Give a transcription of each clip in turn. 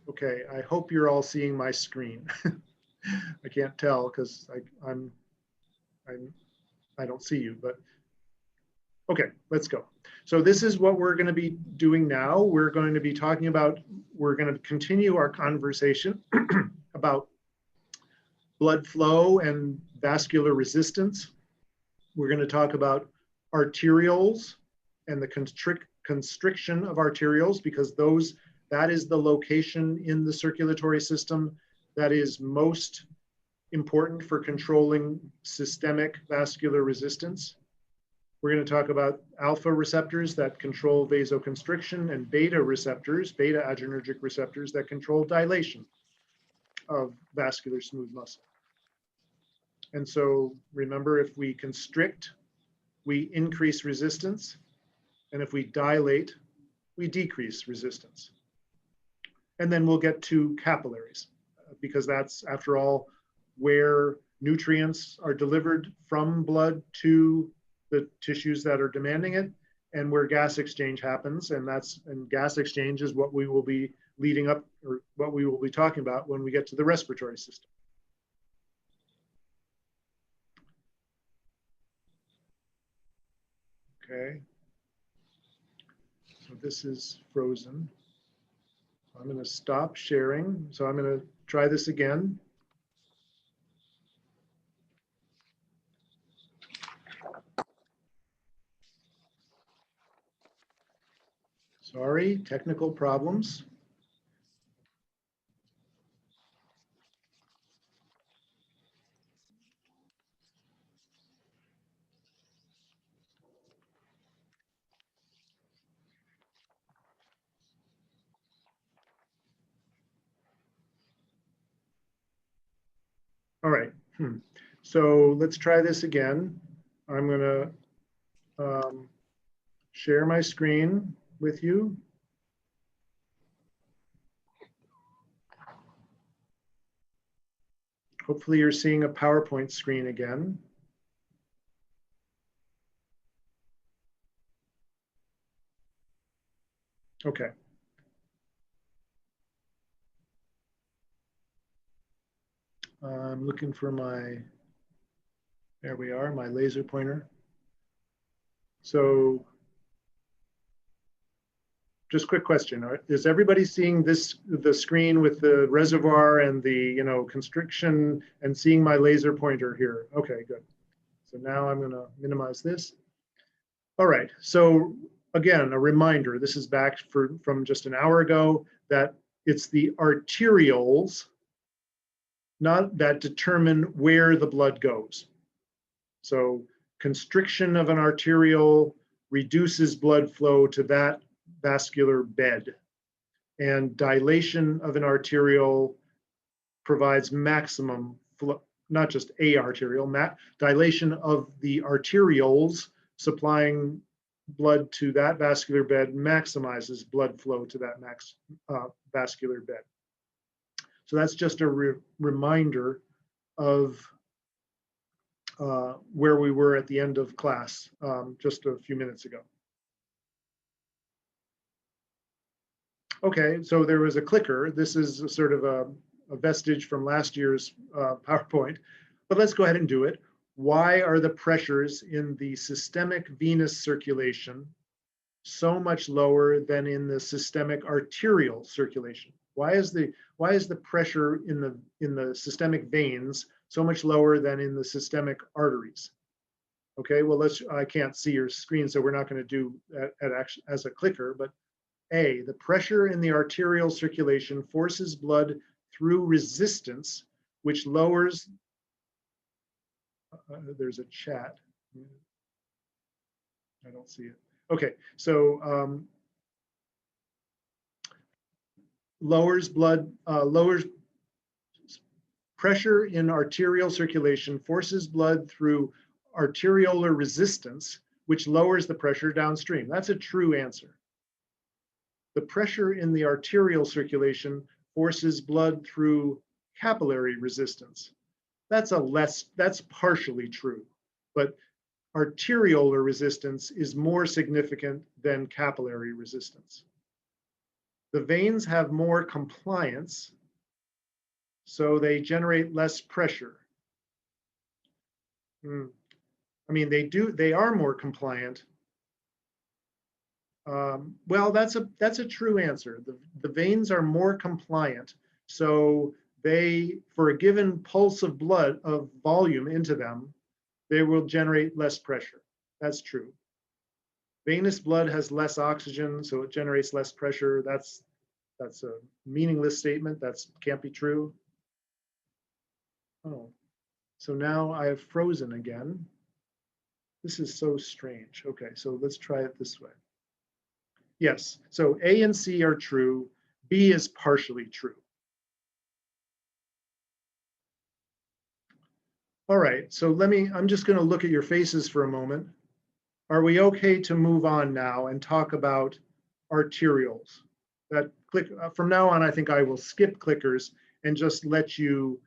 Okay, I hope you're all seeing my screen. I can't tell because I don't see you, but okay, let's go. So this is what we're going to be doing now. We're going to be talking about, we're going to continue our conversation about blood flow and vascular resistance. We're going to talk about arterioles and the constriction of arterioles, because that is the location in the circulatory system that is most important for controlling systemic vascular resistance. We're going to talk about alpha receptors that control vasoconstriction and beta receptors, beta adrenergic receptors that control dilation of vascular smooth muscle. And so remember, if we constrict, we increase resistance. And if we dilate, we decrease resistance. And then we'll get to capillaries, because that's, after all, where nutrients are delivered from blood to the tissues that are demanding it, and where gas exchange happens. And gas exchange is what we will be leading up, or what we will be talking about when we get to the respiratory system. Okay. So this is frozen. I'm going to stop sharing. So I'm going to try this again. Sorry, technical problems. All right. So let's try this again. I'm going to share my screen with you. Hopefully you're seeing a PowerPoint screen again. Okay. I'm looking for there we are, my laser pointer. So just quick question. Is everybody seeing the screen with the reservoir and the constriction, and seeing my laser pointer here? Okay, good. So now I'm going to minimize this. All right. So again, a reminder, this is back from just an hour ago, that it's the arterioles that determine where the blood goes. So constriction of an arteriole reduces blood flow to that vascular bed, and dilation of an arteriole provides maximum flow, not just a arteriole, dilation of the arterioles supplying blood to that vascular bed maximizes blood flow to that vascular bed. So that's just a reminder of where we were at the end of class just a few minutes ago. Okay, so there was a clicker. This is a sort of a vestige from last year's PowerPoint, but let's go ahead and do it. Why are the pressures in the systemic venous circulation so much lower than in the systemic arterial circulation? Why is the pressure in the systemic veins so much lower than in the systemic arteries? Okay, well, I can't see your screen, so we're not going to do that as a clicker, but A, the pressure in the arterial circulation forces blood through resistance, which lowers, there's a chat. I don't see it. Okay, so lowers pressure in arterial circulation forces blood through arteriolar resistance, which lowers the pressure downstream. That's a true answer. The pressure in the arterial circulation forces blood through capillary resistance. That's partially true, but arteriolar resistance is more significant than capillary resistance. The veins have more compliance, so they generate less pressure. I mean, they are more compliant. Well, that's a true answer. The veins are more compliant, so they, for a given pulse of blood, of volume into them, they will generate less pressure. That's true. Venous blood has less oxygen, so it generates less pressure. That's a meaningless statement. That can't be true. Oh, so now I have frozen again. This is so strange. Okay, so let's try it this way. Yes, so A and C are true. B is partially true. All right, so I'm just going to look at your faces for a moment. Are we okay to move on now and talk about arterioles? That from now on, I think I will skip clickers and just let you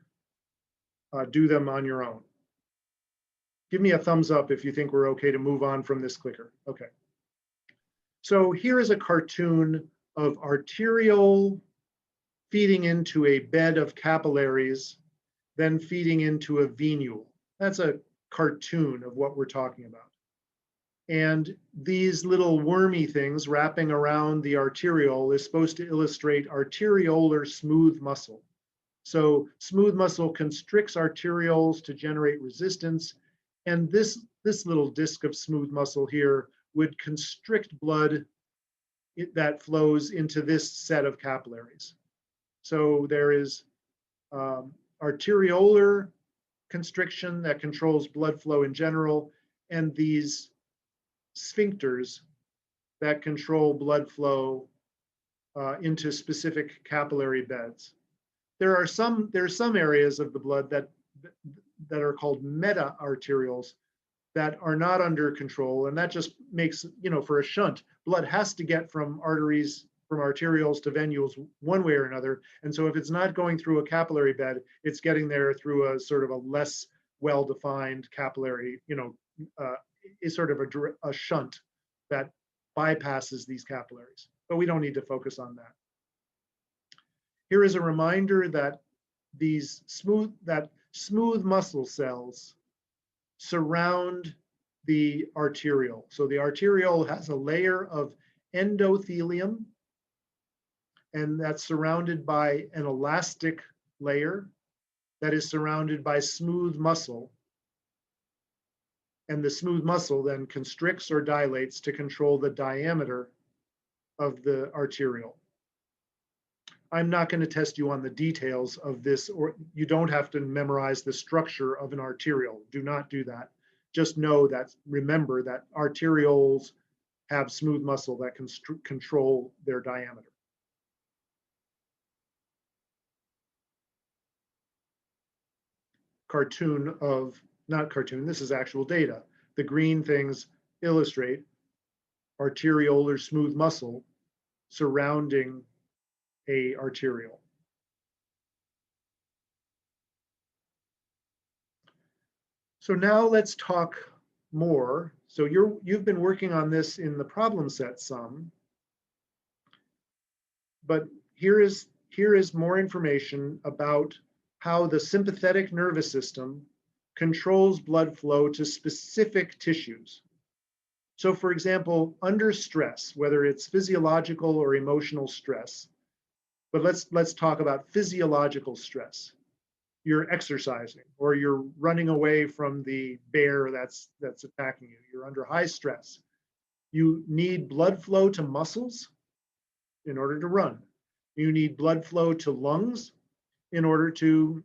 do them on your own. Give me a thumbs up if you think we're okay to move on from this clicker. Okay. So here is a cartoon of arteriole feeding into a bed of capillaries, then feeding into a venule. That's a cartoon of what we're talking about. And these little wormy things wrapping around the arteriole is supposed to illustrate arteriolar smooth muscle. So smooth muscle constricts arterioles to generate resistance. And this little disc of smooth muscle here would constrict blood that flows into this set of capillaries. So there is arteriolar constriction that controls blood flow in general, and these sphincters that control blood flow into specific capillary beds. There are some areas of the blood that are called meta-arterioles that are not under control, and that just makes, for a shunt, blood has to get from arteries, from arterioles to venules one way or another. And so if it's not going through a capillary bed, it's getting there through a sort of a less well-defined capillary, is sort of a shunt that bypasses these capillaries. But we don't need to focus on that. Here is a reminder that these smooth muscle cells surround the arteriole. So the arteriole has a layer of endothelium, and that's surrounded by an elastic layer that is surrounded by smooth muscle. And the smooth muscle then constricts or dilates to control the diameter of the arteriole. I'm not going to test you on the details of this, or you don't have to memorize the structure of an arteriole. Do not do that. Just remember that arterioles have smooth muscle that can control their diameter. This is actual data. The green things illustrate arteriolar smooth muscle surrounding a arteriole. So now let's talk more. So you've been working on this in the problem set some, but here is more information about how the sympathetic nervous system controls blood flow to specific tissues. So for example, under stress, whether it's physiological or emotional stress, but let's talk about physiological stress. You're exercising or you're running away from the bear that's attacking you. You're under high stress. You need blood flow to muscles in order to run. You need blood flow to lungs in order to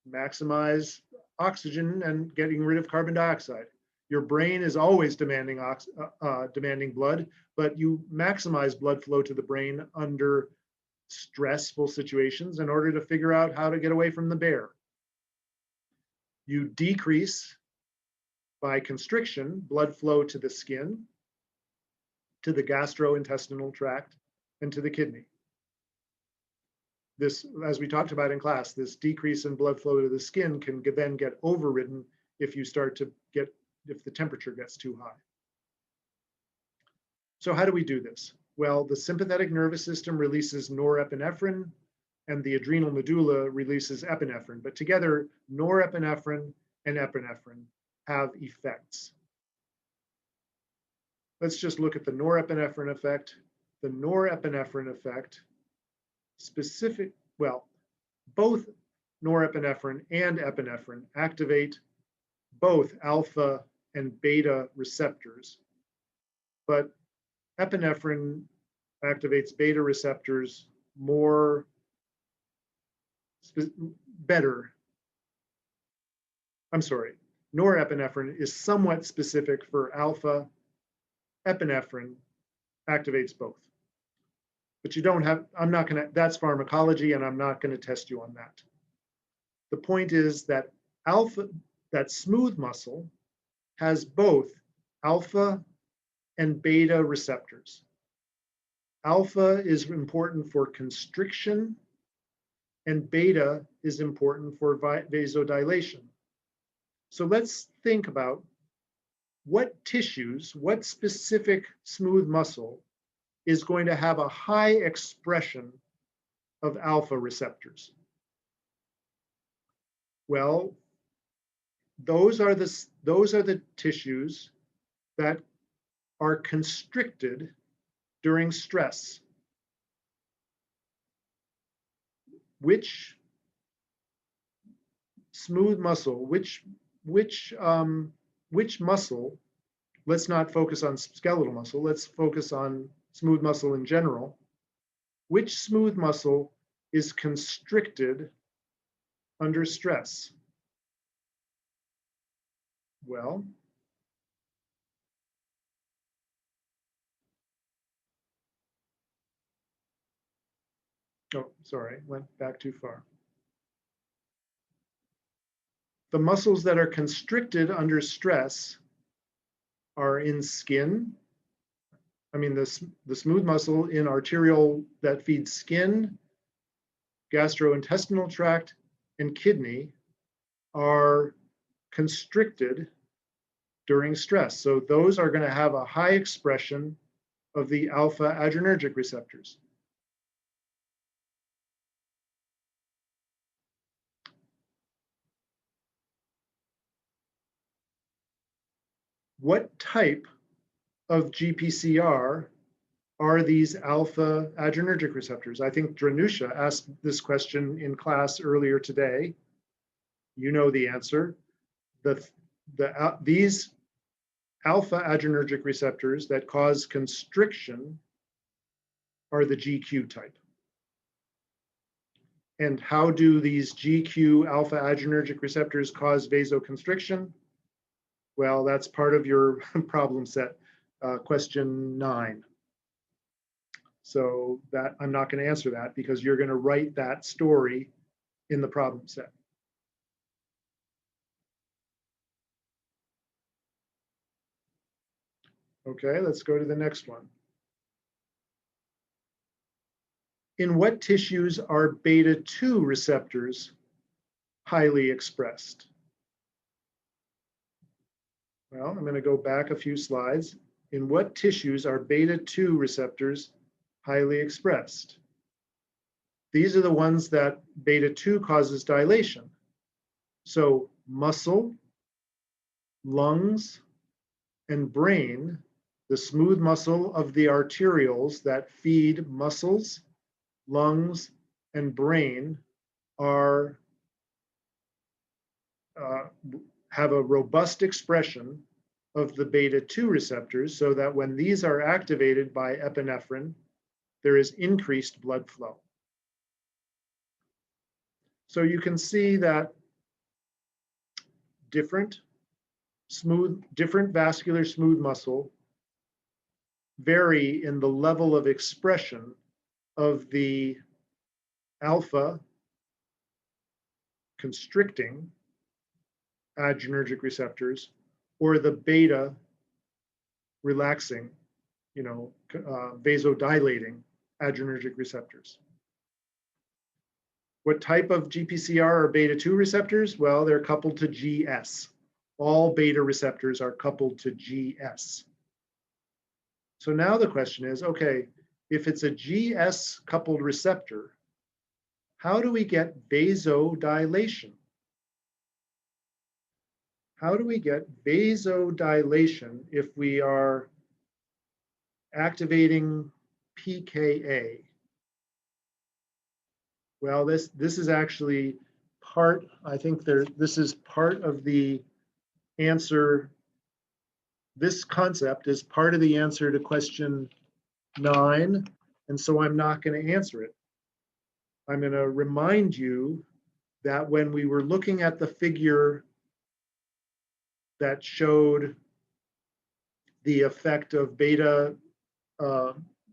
maximize oxygen and getting rid of carbon dioxide. Your brain is always demanding blood, but you maximize blood flow to the brain under stressful situations in order to figure out how to get away from the bear. You decrease by constriction blood flow to the skin, to the gastrointestinal tract, and to the kidney. This, as we talked about in class, this decrease in blood flow to the skin can then get overridden if the temperature gets too high. So how do we do this? Well, the sympathetic nervous system releases norepinephrine and the adrenal medulla releases epinephrine, but together norepinephrine and epinephrine have effects. Let's just look at the norepinephrine effect. The norepinephrine effect, both norepinephrine and epinephrine activate both alpha and beta receptors, but epinephrine activates beta receptors better. I'm sorry, norepinephrine is somewhat specific for alpha. Epinephrine activates both. But you don't have, that's pharmacology and I'm not going to test you on that. The point is that that smooth muscle has both alpha and beta receptors. Alpha is important for constriction and beta is important for vasodilation. So let's think about what tissues, what specific smooth muscle is going to have a high expression of alpha receptors. Well, those are the tissues that are constricted during stress. Which smooth muscle, which muscle, let's not focus on skeletal muscle, let's focus on smooth muscle in general. Which smooth muscle is constricted under stress? Well, oh, sorry, went back too far. The muscles that are constricted under stress are in skin. I mean, the smooth muscle in arteriole that feeds skin, gastrointestinal tract, and kidney are constricted during stress. So those are going to have a high expression of the alpha adrenergic receptors. What type of GPCR are these alpha adrenergic receptors? I think Dranusha asked this question in class earlier today. You know the answer. These alpha adrenergic receptors that cause constriction are the GQ type. And how do these GQ alpha adrenergic receptors cause vasoconstriction? Well, that's part of your problem set, question 9. So that I'm not going to answer that because you're going to write that story in the problem set. Okay, let's go to the next one. In what tissues are beta 2 receptors highly expressed? Well, I'm going to go back a few slides. In what tissues are beta 2 receptors highly expressed? These are the ones that beta 2 causes dilation. So muscle, lungs, and brain, the smooth muscle of the arterioles that feed muscles, lungs, and brain are have a robust expression of the beta 2 receptors so that when these are activated by epinephrine, there is increased blood flow. So you can see that different vascular smooth muscle vary in the level of expression of the alpha constricting adrenergic receptors or the beta relaxing, vasodilating adrenergic receptors. What type of GPCR are beta 2 receptors? Well, they're coupled to GS. All beta receptors are coupled to GS. So now the question is, okay, if it's a GS coupled receptor, how do we get vasodilation? How do we get vasodilation if we are activating pKa? Well, this is actually part, I think this is part of the answer. This concept is part of the answer to question 9, and so I'm not going to answer it. I'm going to remind you that when we were looking at the figure that showed the effect of beta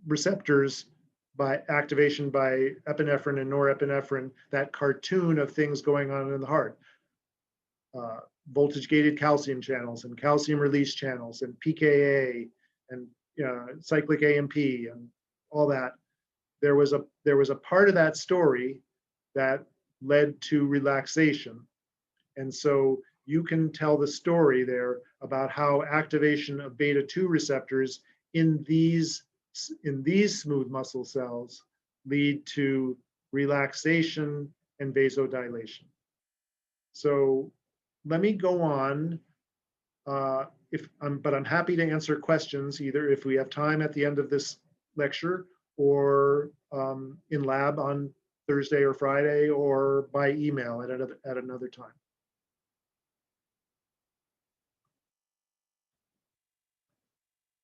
receptors by activation by epinephrine and norepinephrine, that cartoon of things going on in the heart, voltage-gated calcium channels and calcium release channels and pKa and cyclic AMP and all that. There was a part of that story that led to relaxation. And so you can tell the story there about how activation of beta 2 receptors in these smooth muscle cells lead to relaxation and vasodilation. So let me go on. But I'm happy to answer questions either if we have time at the end of this lecture or in lab on Thursday or Friday or by email at another time.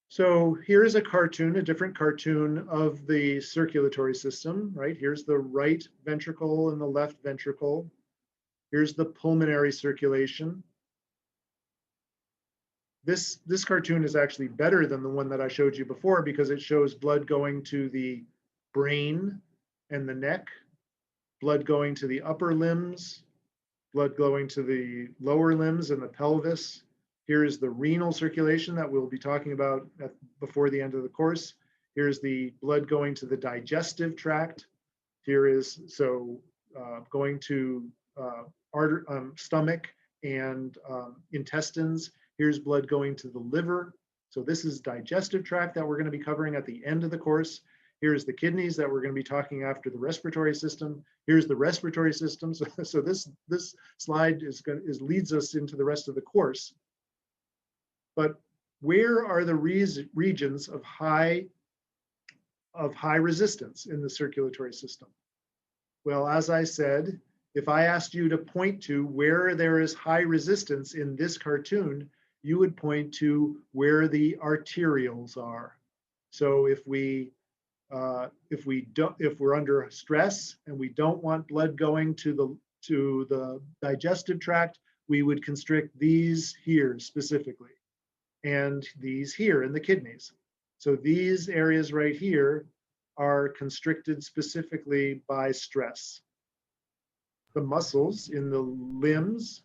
So here's a cartoon, a different cartoon of the circulatory system, right? Here's the right ventricle and the left ventricle. Here's the pulmonary circulation. This cartoon is actually better than the one that I showed you before because it shows blood going to the brain and the neck, blood going to the upper limbs, blood going to the lower limbs and the pelvis. Here is the renal circulation that we'll be talking about before the end of the course. Here's the blood going to the digestive tract. Here is, going to stomach and intestines. Here's blood going to the liver. So this is digestive tract that we're going to be covering at the end of the course. Here's the kidneys that we're going to be talking after the respiratory system. Here's the respiratory system. So this slide leads us into the rest of the course. But where are the regions of high resistance in the circulatory system? Well, as I said, if I asked you to point to where there is high resistance in this cartoon, you would point to where the arterioles are. So if we're under stress and we don't want blood going to the digestive tract, we would constrict these here specifically, and these here in the kidneys. So these areas right here are constricted specifically by stress. The muscles in the limbs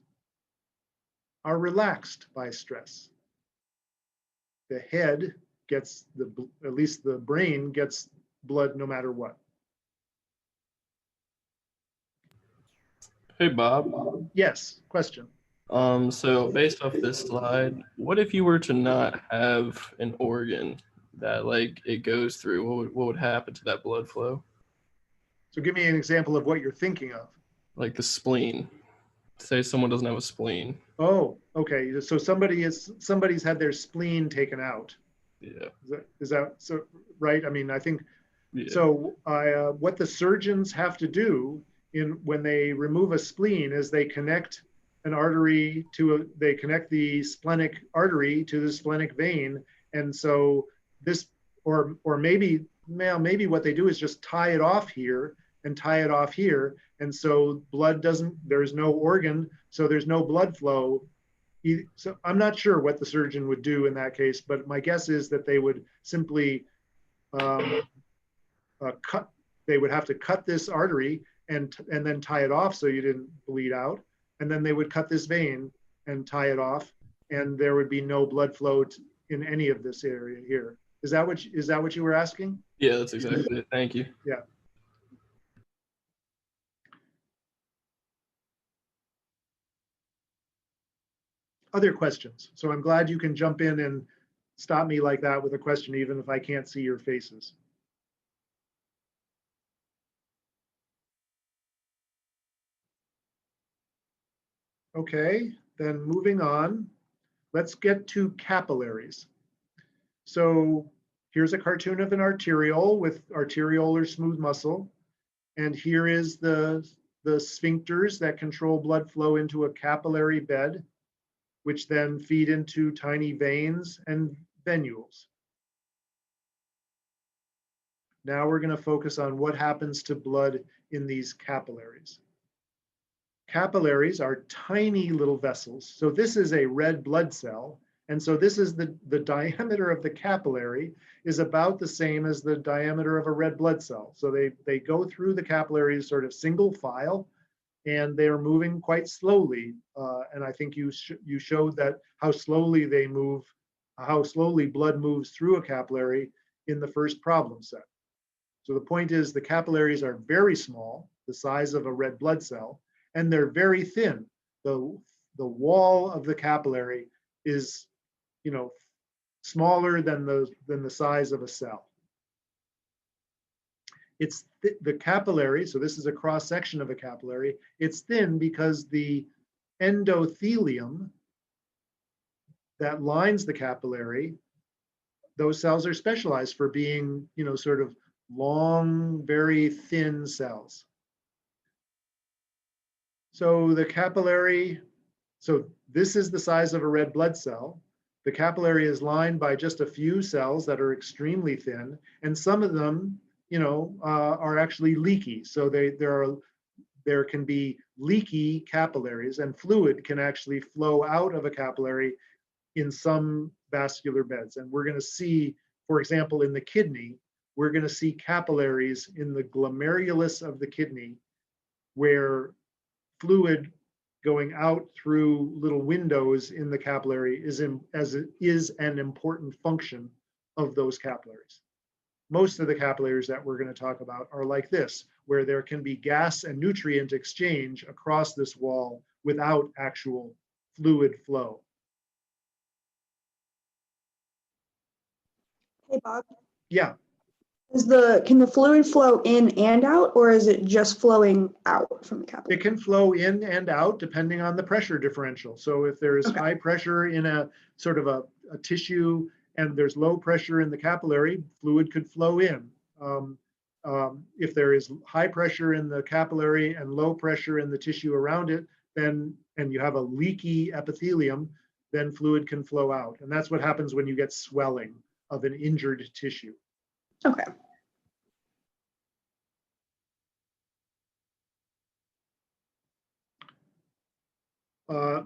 are relaxed by stress. The head gets, at least the brain gets blood no matter what. Hey, Bob. Yes, question. So based off this slide, what if you were to not have an organ that it goes through? What would happen to that blood flow? So give me an example of what you're thinking of. Like the spleen. Say someone doesn't have a spleen. Oh, okay. So somebody's had their spleen taken out. Yeah. Is that so? Right. I mean, I think. Yeah. So what the surgeons have to do when they remove a spleen is they connect an artery they connect the splenic artery to the splenic vein, and so this or maybe what they do is just tie it off here and tie it off here, and so there's no organ, so there's no blood flow. So I'm not sure what the surgeon would do in that case, but my guess is that they would simply they would have to cut this artery and then tie it off so you didn't bleed out. And then they would cut this vein and tie it off, and there would be no blood flow in any of this area here. Is that what you were asking? Yeah, that's exactly it. Thank you. Yeah. Other questions? So I'm glad you can jump in and stop me like that with a question, even if I can't see your faces. Okay, then moving on, let's get to capillaries. So here's a cartoon of an arteriole with arteriolar smooth muscle. And here is the sphincters that control blood flow into a capillary bed, which then feed into tiny veins and venules. Now we're going to focus on what happens to blood in these capillaries. Capillaries are tiny little vessels. So this is a red blood cell. And so this is the diameter of the capillary is about the same as the diameter of a red blood cell. So they go through the capillaries sort of single file, and they're moving quite slowly. And I think you showed that how slowly they move, how slowly blood moves through a capillary in the first problem set. So the point is the capillaries are very small, the size of a red blood cell, and they're very thin. The wall of the capillary is, smaller than the size of a cell. It's the capillary, so this is a cross section of a capillary. It's thin because the endothelium that lines the capillary, those cells are specialized for being, sort of long, very thin cells. So the capillary, so this is the size of a red blood cell. The capillary is lined by just a few cells that are extremely thin, and some of them, are actually leaky. So there can be leaky capillaries, and fluid can actually flow out of a capillary in some vascular beds. And we're going to see, for example, in the kidney, we're going to see capillaries in the glomerulus of the kidney where fluid going out through little windows in the capillary is an important function of those capillaries. Most of the capillaries that we're going to talk about are like this, where there can be gas and nutrient exchange across this wall without actual fluid flow. Hey, Bob. Yeah. Can the fluid flow in and out, or is it just flowing out from the capillary? It can flow in and out depending on the pressure differential. So if there is high pressure in a sort of a tissue and there's low pressure in the capillary, fluid could flow in. If there is high pressure in the capillary and low pressure in the tissue around it, then, and you have a leaky epithelium, then fluid can flow out. And that's what happens when you get swelling of an injured tissue. Okay.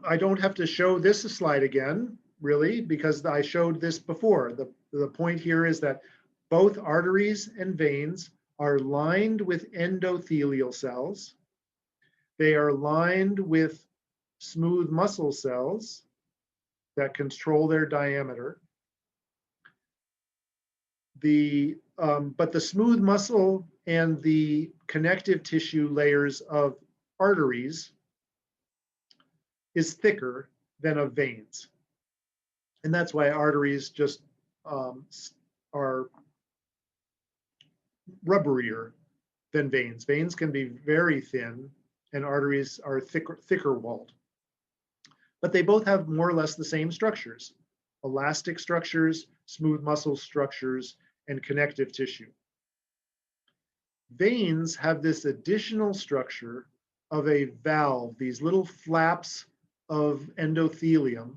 I don't have to show this slide again, really, because I showed this before. The point here is that both arteries and veins are lined with endothelial cells. They are lined with smooth muscle cells that control their diameter. But the smooth muscle and the connective tissue layers of arteries is thicker than of veins. And that's why arteries just are rubberier than veins. Veins can be very thin and arteries are thicker walled. But they both have more or less the same structures: elastic structures, smooth muscle structures, and connective tissue. Veins have this additional structure of a valve, these little flaps of endothelium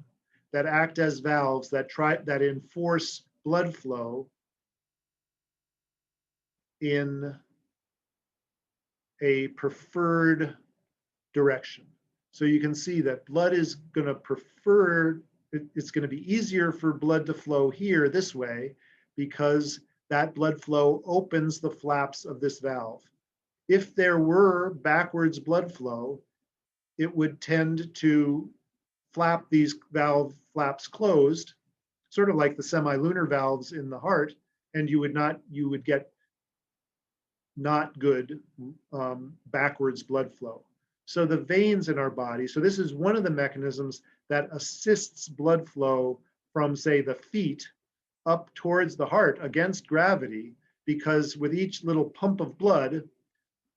that act as valves that enforce blood flow in a preferred direction. So you can see that blood is going to prefer, it's going to be easier for blood to flow here this way because that blood flow opens the flaps of this valve. If there were backwards blood flow, it would tend to flap these valve flaps closed, sort of like the semilunar valves in the heart, and you would get not good backwards blood flow. So the veins in our body, so this is one of the mechanisms that assists blood flow from, say, the feet up towards the heart against gravity, because with each little pump of blood,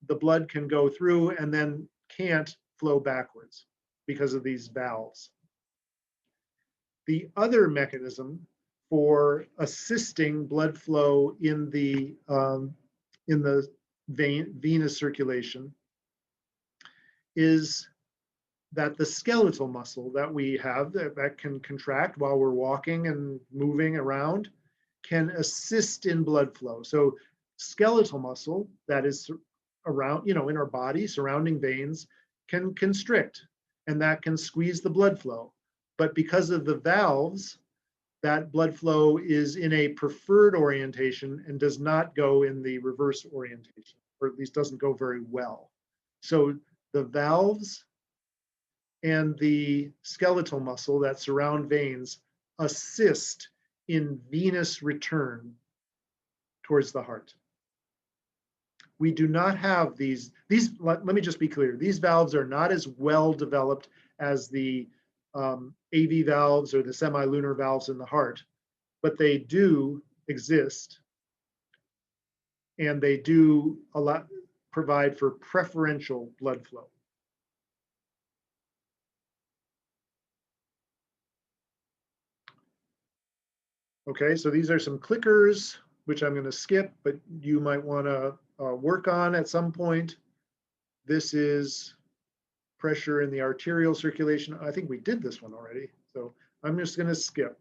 the blood can go through and then can't flow backwards because of these valves. The other mechanism for assisting blood flow in the venous circulation is that the skeletal muscle that we have that can contract while we're walking and moving around can assist in blood flow. So skeletal muscle that is around, in our body, surrounding veins, can constrict, and that can squeeze the blood flow. But because of the valves, that blood flow is in a preferred orientation and does not go in the reverse orientation, or at least doesn't go very well. So the valves and the skeletal muscle that surround veins assist in venous return towards the heart. We do not have these, let me just be clear, these valves are not as well developed as the AV valves or the semilunar valves in the heart, but they do exist, and they do provide for preferential blood flow. Okay, so these are some clickers, which I'm going to skip, but you might want to work on at some point. This is pressure in the arterial circulation. I think we did this one already, so I'm just going to skip.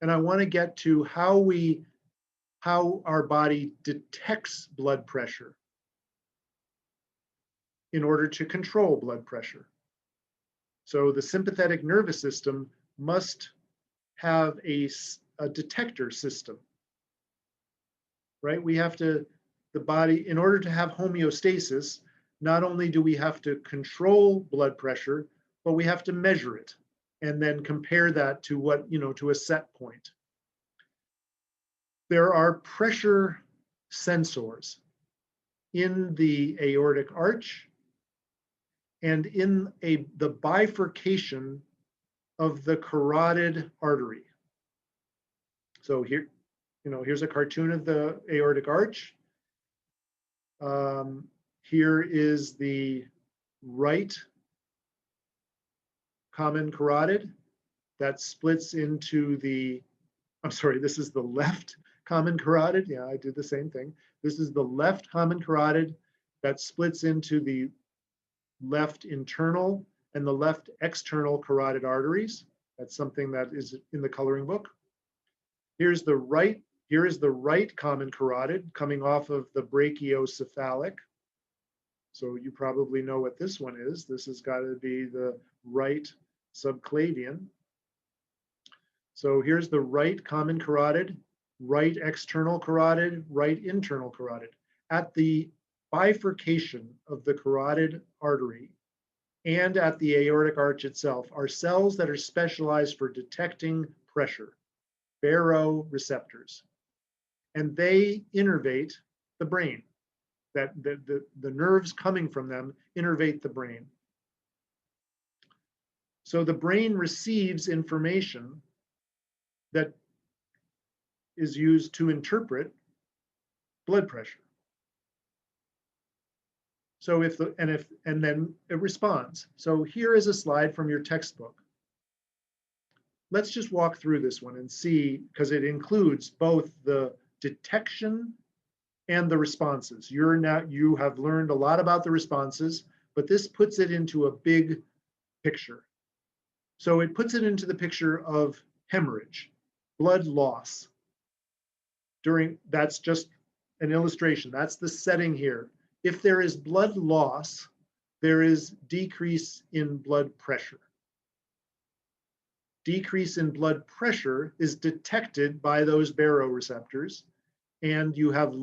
And I want to get to how our body detects blood pressure in order to control blood pressure. So the sympathetic nervous system must have a detector system, right? We have to, the body, in order to have homeostasis, not only do we have to control blood pressure, but we have to measure it and then compare that to what, to a set point. There are pressure sensors in the aortic arch and in the bifurcation of the carotid artery. So here, here's a cartoon of the aortic arch. Here is the right common carotid that splits into the, this is the left common carotid. Yeah, I did the same thing. This is the left common carotid that splits into the left internal and the left external carotid arteries. That's something that is in the coloring book. Here is the right common carotid coming off of the brachiocephalic. So you probably know what this one is. This has got to be the right subclavian. So here's the right common carotid, right external carotid, right internal carotid. At the bifurcation of the carotid artery and at the aortic arch itself are cells that are specialized for detecting pressure, baroreceptors, and they innervate the brain. That the nerves coming from them innervate the brain. So the brain receives information that is used to interpret blood pressure. So and then it responds. So here is a slide from your textbook. Let's just walk through this one and see, because it includes both the detection and the responses. You have learned a lot about the responses, but this puts it into a big picture. So it puts it into the picture of hemorrhage, blood loss. That's just an illustration. That's the setting here. If there is blood loss, there is decrease in blood pressure. Decrease in blood pressure is detected by those baroreceptors, and you have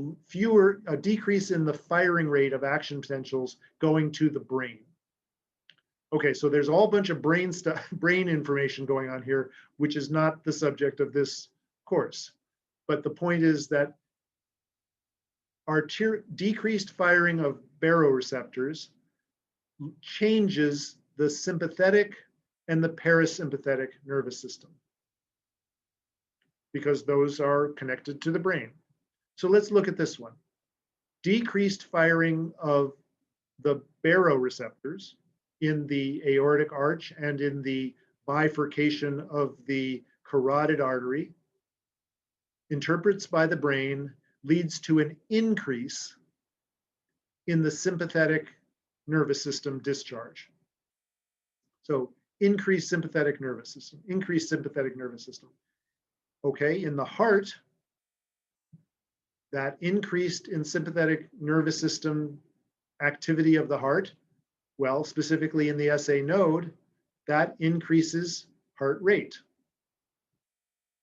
a decrease in the firing rate of action potentials going to the brain. Okay, so there's a whole bunch of brain information going on here, which is not the subject of this course. But the point is that decreased firing of baroreceptors changes the sympathetic and the parasympathetic nervous system, because those are connected to the brain. So let's look at this one. Decreased firing of the baroreceptors in the aortic arch and in the bifurcation of the carotid artery, interprets by the brain, leads to an increase in the sympathetic nervous system discharge. So increased sympathetic nervous system, increased sympathetic nervous system. Okay, in the heart, that increased in sympathetic nervous system activity of the heart, well, specifically in the SA node, that increases heart rate.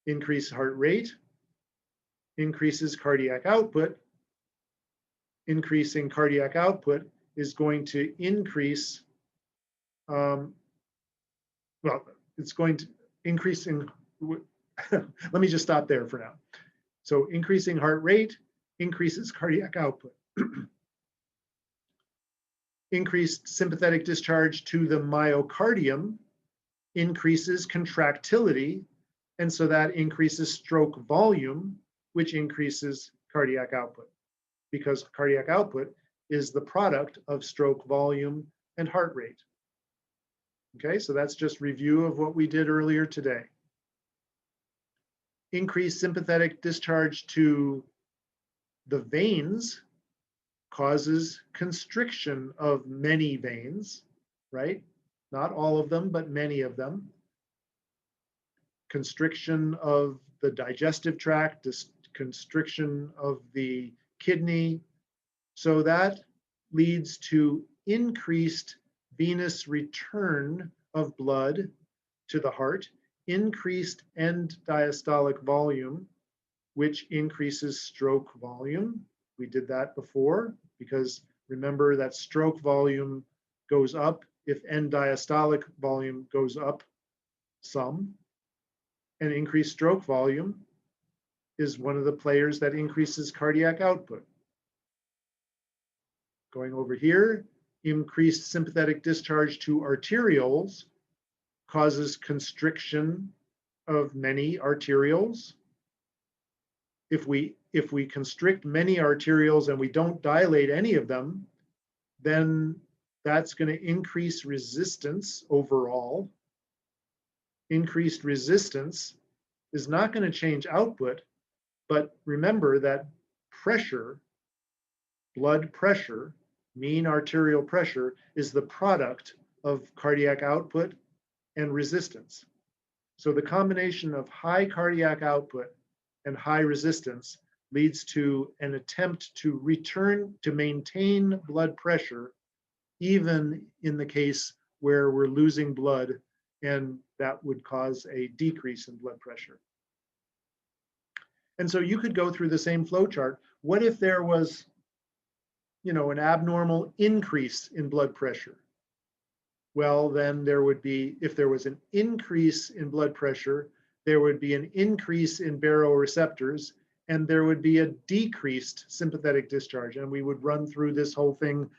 Increased heart rate increases cardiac output. Increasing cardiac output is going to increase, well, it's going to increase in, let me just stop there for now. So increasing heart rate increases cardiac output. Increased sympathetic discharge to the myocardium increases contractility, and so that increases stroke volume, which increases cardiac output, because cardiac output is the product of stroke volume and heart rate. Okay, so that's just review of what we did earlier today. Increased sympathetic discharge to the veins causes constriction of many veins, right? Not all of them, but many of them. Constriction of the digestive tract, constriction of the kidney. So that leads to increased venous return of blood to the heart, increased end diastolic volume, which increases stroke volume. We did that before, because remember that stroke volume goes up if end diastolic volume goes up some. And increased stroke volume is one of the players that increases cardiac output. Going over here, increased sympathetic discharge to arterioles causes constriction of many arterioles. If we constrict many arterioles and we don't dilate any of them, then that's going to increase resistance overall. Increased resistance is not going to change output, but remember that pressure, blood pressure, mean arterial pressure, is the product of cardiac output and resistance. So the combination of high cardiac output and high resistance leads to an attempt to maintain blood pressure, even in the case where we're losing blood, and that would cause a decrease in blood pressure. And so you could go through the same flow chart. What if there was, an abnormal increase in blood pressure? Well, then there would be, if there was an increase in blood pressure, there would be an increase in baroreceptors, and there would be a decreased sympathetic discharge. And we would run through this whole thing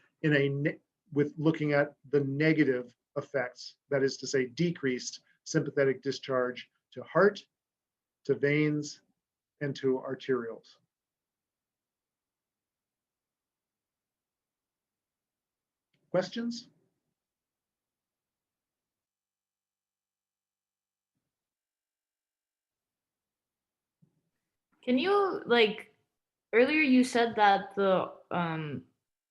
with looking at the negative effects, that is to say, decreased sympathetic discharge to heart, to veins, and to arterioles. Questions? Can you, earlier you said that the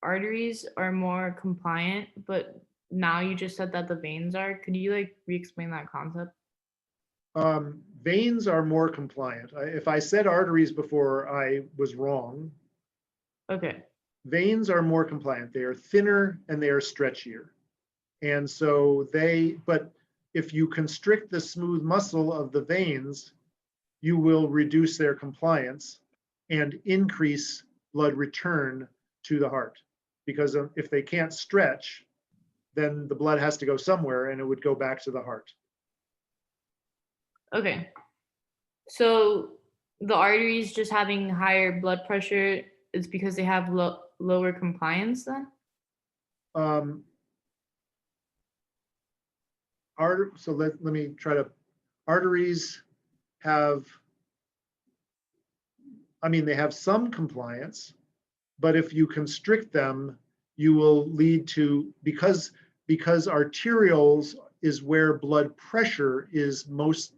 arteries are more compliant, but now you just said that the veins are. Could you re-explain that concept? Veins are more compliant. If I said arteries before, I was wrong. Okay. Veins are more compliant. They are thinner and they are stretchier. And so but if you constrict the smooth muscle of the veins, you will reduce their compliance and increase blood return to the heart. Because if they can't stretch, then the blood has to go somewhere and it would go back to the heart. Okay. So the arteries just having higher blood pressure is because they have lower compliance then? So let me try to, arteries have, they have some compliance, but if you constrict them, you will lead to, because because arterioles is where blood pressure is most,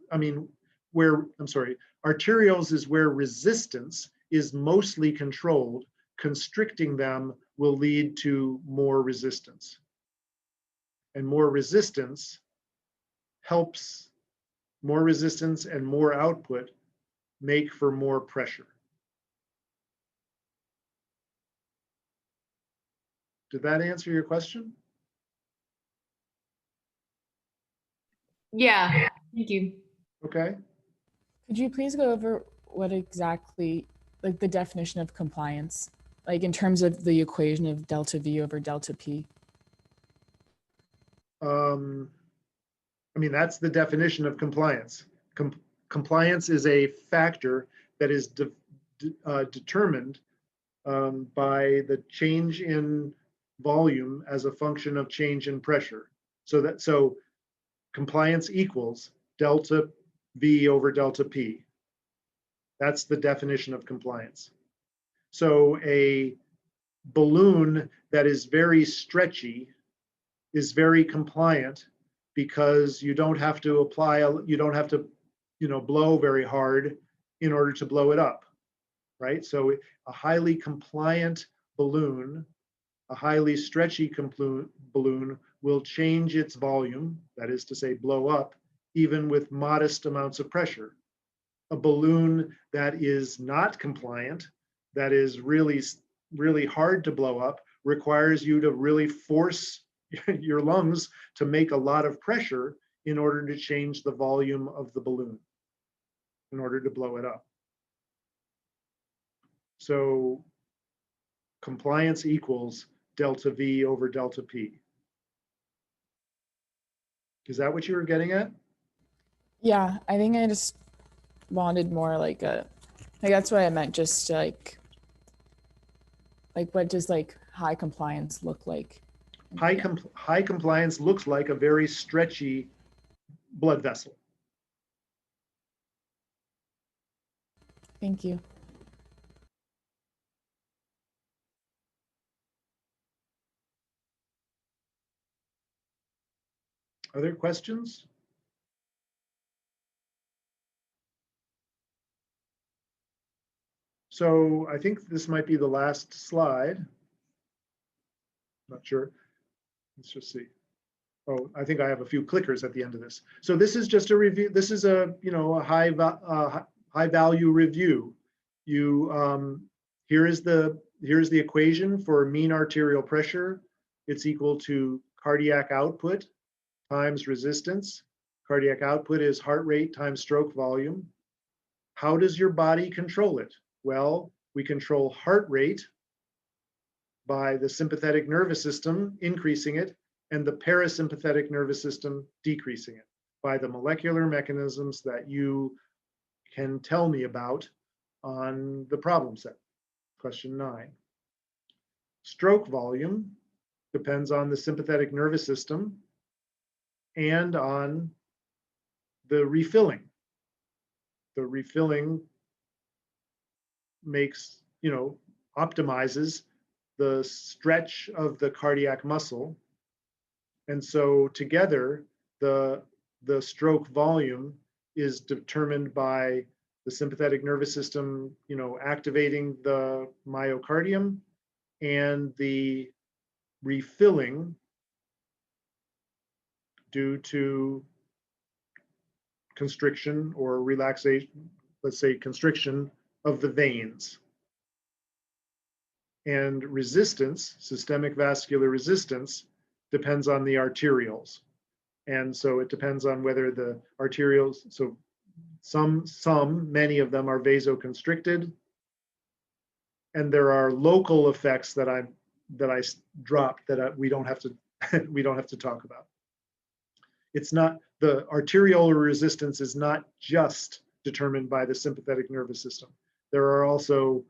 arterioles is where resistance is mostly controlled. Constricting them will lead to more resistance. And more resistance and more output make for more pressure. Did that answer your question? Yeah, thank you. Okay. Could you please go over what exactly, like the definition of compliance, like in terms of the equation of delta V over delta P? That's the definition of compliance. Compliance is a factor that is determined by the change in volume as a function of change in pressure. So compliance equals delta V over delta P. That's the definition of compliance. So a balloon that is very stretchy is very compliant because you don't have to blow very hard in order to blow it up, right? So a highly compliant balloon, a highly stretchy balloon will change its volume, that is to say blow up, even with modest amounts of pressure. A balloon that is not compliant, that is really, really hard to blow up, requires you to really force your lungs to make a lot of pressure in order to change the volume of the balloon, in order to blow it up. So compliance equals delta V over delta P. Is that what you were getting at? Yeah, I think I just wanted more like that's what I meant, just like what does like high compliance look like? High compliance looks like a very stretchy blood vessel. Thank you. Other questions? So I think this might be the last slide. Not sure. Let's just see. Oh, I think I have a few clickers at the end of this. So this is just a review. This is a high value review. Here's the equation for mean arterial pressure. It's equal to cardiac output times resistance. Cardiac output is heart rate times stroke volume. How does your body control it? Well, we control heart rate by the sympathetic nervous system increasing it and the parasympathetic nervous system decreasing it by the molecular mechanisms that you can tell me about on the problem set. Question 9. Stroke volume depends on the sympathetic nervous system and on the refilling. The refilling optimizes the stretch of the cardiac muscle. And so together, the stroke volume is determined by the sympathetic nervous system, activating the myocardium and the refilling due to constriction or relaxation, let's say constriction of the veins. And resistance, systemic vascular resistance, depends on the arterioles. And so it depends on whether the arterioles, so many of them are vasoconstricted, and there are local effects that I dropped that we don't have to talk about. It's not, the arteriolar resistance is not just determined by the sympathetic nervous system. There are also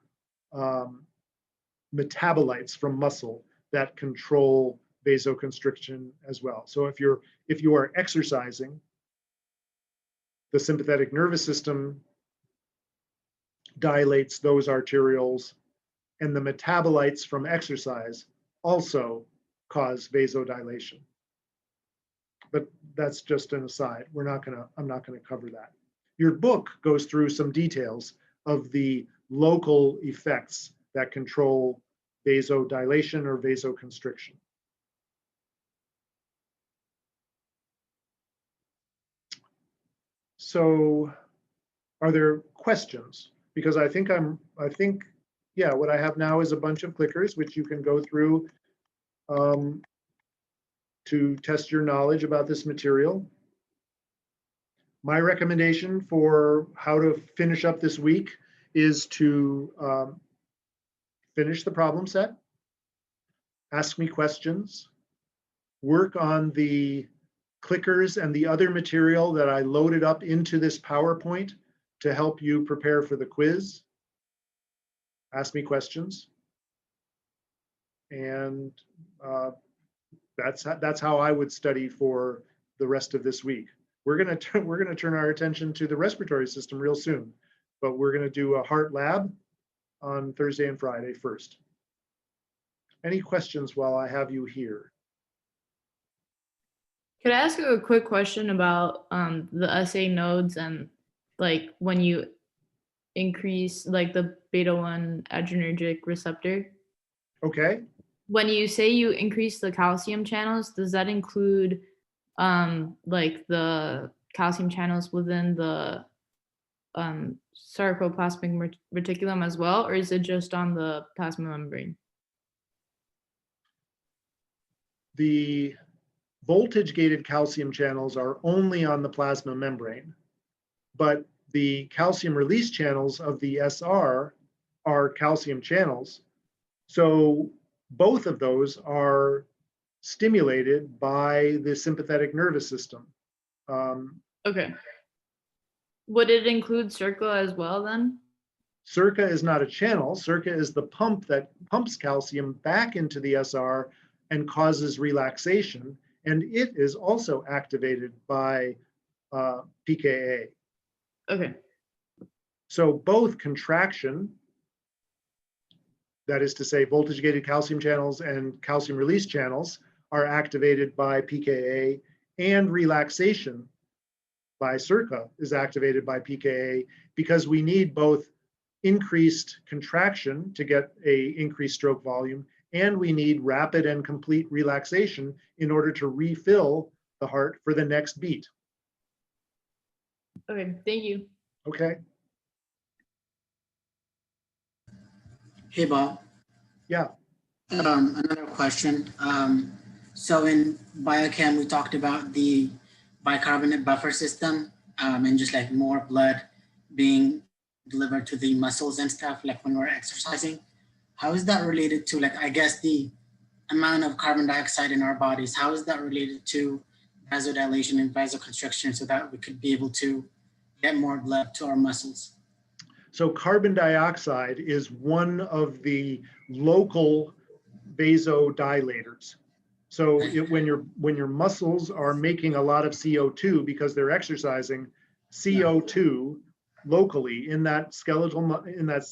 metabolites from muscle that control vasoconstriction as well. So if you are exercising, the sympathetic nervous system dilates those arterioles, and the metabolites from exercise also cause vasodilation. but that's just an aside. I'm not gonna cover that. Your book goes through some details of the local effects that control vasodilation or vasoconstriction. So are there questions? Because I think, yeah, what I have now is a bunch of clickers, which you can go through to test your knowledge about this material. My recommendation for how to finish up this week is to finish the problem set, ask me questions, work on the clickers and the other material that I loaded up into this PowerPoint to help you prepare for the quiz. Ask me questions. And that's how I would study for the rest of this week. We're gonna turn our attention to the respiratory system real soon, but we're gonna do a heart lab on Thursday and Friday first. Any questions while I have you here? Could I ask you a quick question about the SA nodes and like when you increase like the beta 1 adrenergic receptor? Okay, When you say you increase the calcium channels, does that include like the calcium channels within the sarcoplasmic reticulum as well, or is it just on the plasma membrane? the voltage gated calcium channels are only on the plasma membrane, but the calcium release channels of the SR are calcium channels. So both of those are stimulated by the sympathetic nervous system. Okay. Would it include CIRCA as well then? CIRCA is not a channel. CIRCA is the pump that pumps calcium back into the SR and causes relaxation. And it is also activated by PKA. Okay. So both contraction, that is to say voltage gated calcium channels and calcium release channels, are activated by PKA, and relaxation by CIRCA is activated by PKA, because we need both increased contraction to get a increased stroke volume, and we need rapid and complete relaxation in order to refill the heart for the next beat. Okay, thank you. Okay, Hey, Bob. yeah, Another question. So in biochem, we talked about the bicarbonate buffer system and just like more blood being delivered to the muscles and stuff, like when we're exercising. How is that related to, like, I guess the amount of carbon dioxide in our bodies? How is that related to vasodilation and vasoconstriction so that we could be able to get more blood to our muscles? so carbon dioxide is one of the local vasodilators. So when your muscles are making a lot of CO2 because they're exercising, CO2 locally in that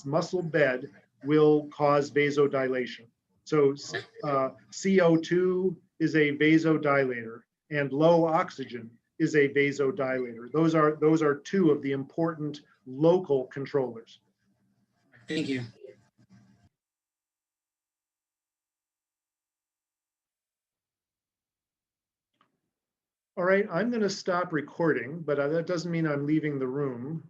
muscle bed will cause vasodilation. So CO2 is a vasodilator, and low oxygen is a vasodilator. Those are two of the important local controllers. Thank you. All right, I'm going to stop recording, but that doesn't mean I'm leaving the room.